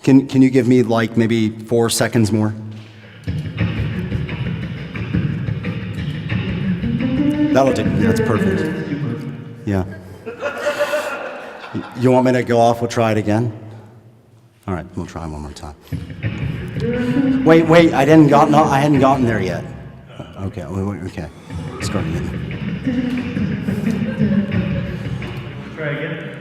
Can you give me like maybe 4 seconds more? That'll do. That's perfect. Yeah. You want me to go off? We'll try it again. All right, we'll try one more time. Wait, I hadn't gotten there yet. Okay, okay. Start again. Try again.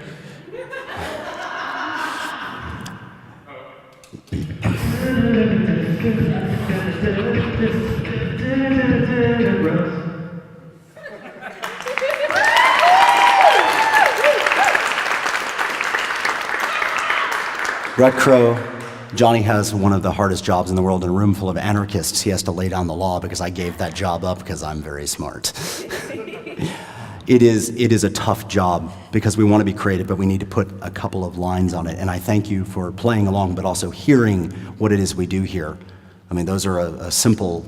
Red Crow, Johnny has one of the hardest jobs in the world in a room full of anarchists. He has to lay down the law because I gave that job up because I'm very smart. It is a tough job because we want to be creative, but we need to put a couple of lines on it. And I thank you for playing along, but also hearing what it is we do here. I mean, those are a simple,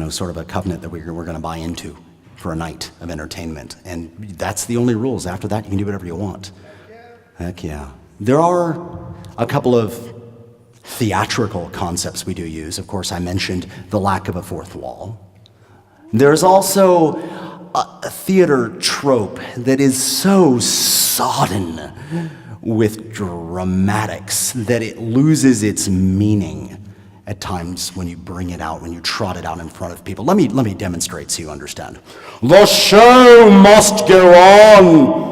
sort of a covenant that we're going to buy into for a night of entertainment. And that's the only rules. After that, you can do whatever you want. Heck yeah. There are a couple of theatrical concepts we do use. Of course, I mentioned the lack of a fourth wall. There's also a theater trope that is so sodden with dramatics that it loses its meaning at times when you bring it out, when you trot it out in front of people. Let me demonstrate so you understand. The show must go on.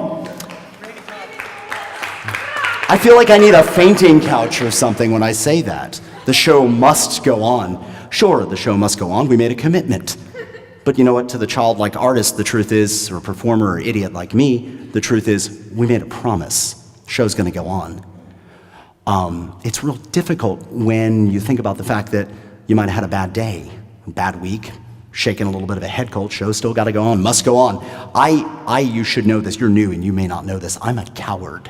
I feel like I need a fainting couch or something when I say that. The show must go on. Sure, the show must go on. We made a commitment. But you know what? To the childlike artist, the truth is, or performer or idiot like me, the truth is, we made a promise. Show's gonna go on. It's real difficult when you think about the fact that you might have had a bad day, a bad week, shaking a little bit of a head cold. Show's still gotta go on, must go on. You should know this, you're new and you may not know this, I'm a coward.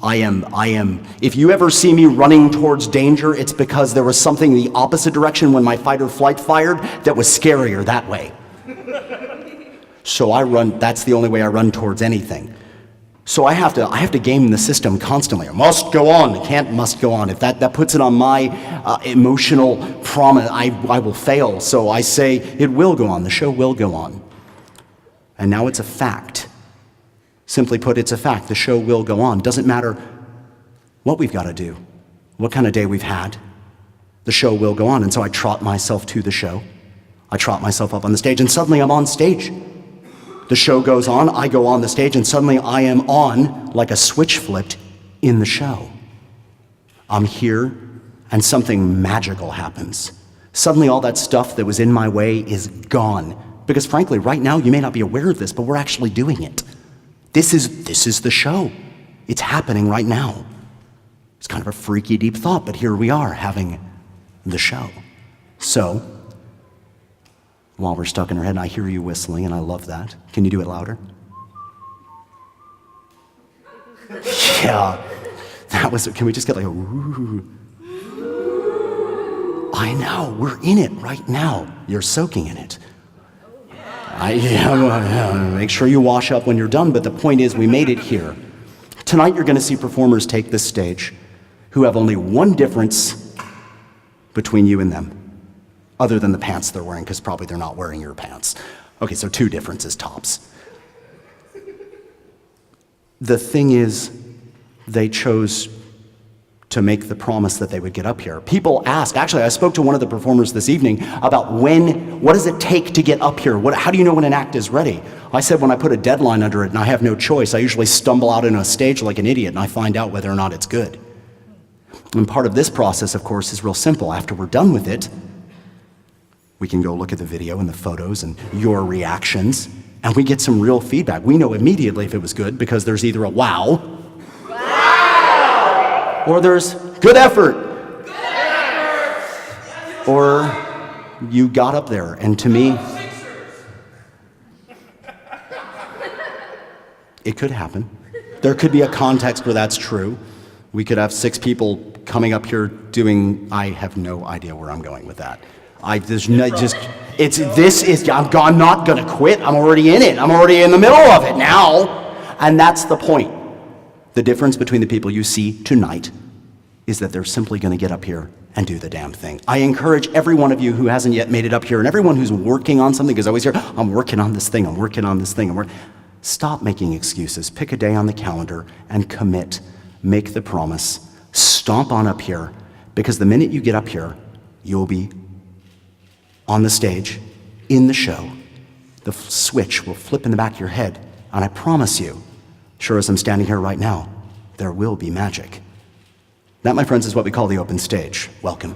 I am, if you ever see me running towards danger, it's because there was something the opposite direction when my fight or flight fired that was scarier that way. So I run, that's the only way I run towards anything. So I have to game the system constantly. It must go on, it can't must go on. If that puts it on my emotional promise, I will fail. So I say, it will go on, the show will go on. And now it's a fact. Simply put, it's a fact. The show will go on. Doesn't matter what we've got to do, what kind of day we've had. The show will go on. And so I trot myself to the show. I trot myself up on the stage, and suddenly I'm on stage. The show goes on, I go on the stage, and suddenly I am on, like a switch flipped, in the show. I'm here, and something magical happens. Suddenly all that stuff that was in my way is gone. Because frankly, right now, you may not be aware of this, but we're actually doing it. This is the show. It's happening right now. It's kind of a freaky deep thought, but here we are having the show. So, while we're stuck in our head, and I hear you whistling, and I love that. Can you do it louder? Yeah, that was, can we just get like a woo? I know, we're in it right now. You're soaking in it. Make sure you wash up when you're done, but the point is we made it here. Tonight you're going to see performers take this stage who have only one difference between you and them, other than the pants they're wearing, because probably they're not wearing your pants. Okay, so 2 differences tops. The thing is, they chose to make the promise that they would get up here. People ask, actually I spoke to one of the performers this evening about what does it take to get up here? How do you know when an act is ready? I said when I put a deadline under it and I have no choice, I usually stumble out on a stage like an idiot and I find out whether or not it's good. And part of this process, of course, is real simple. After we're done with it, we can go look at the video and the photos and your reactions, and we get some real feedback. We know immediately if it was good because there's either a wow, or there's good effort. Or you got up there, and to me, it could happen. There could be a context where that's true. We could have 6 people coming up here doing, I have no idea where I'm going with that. I'm not gonna quit. I'm already in it. I'm already in the middle of it now. And that's the point. The difference between the people you see tonight is that they're simply gonna get up here and do the damn thing. I encourage every one of you who hasn't yet made it up here, and everyone who's working on something, because I always hear, I'm working on this thing, I'm working on this thing. Stop making excuses. Pick a day on the calendar and commit. Make the promise. Stomp on up here, because the minute you get up here, you'll be on the stage, in the show. The switch will flip in the back of your head, and I promise you, sure as I'm standing here right now, there will be magic. That, my friends, is what we call the open stage. Welcome.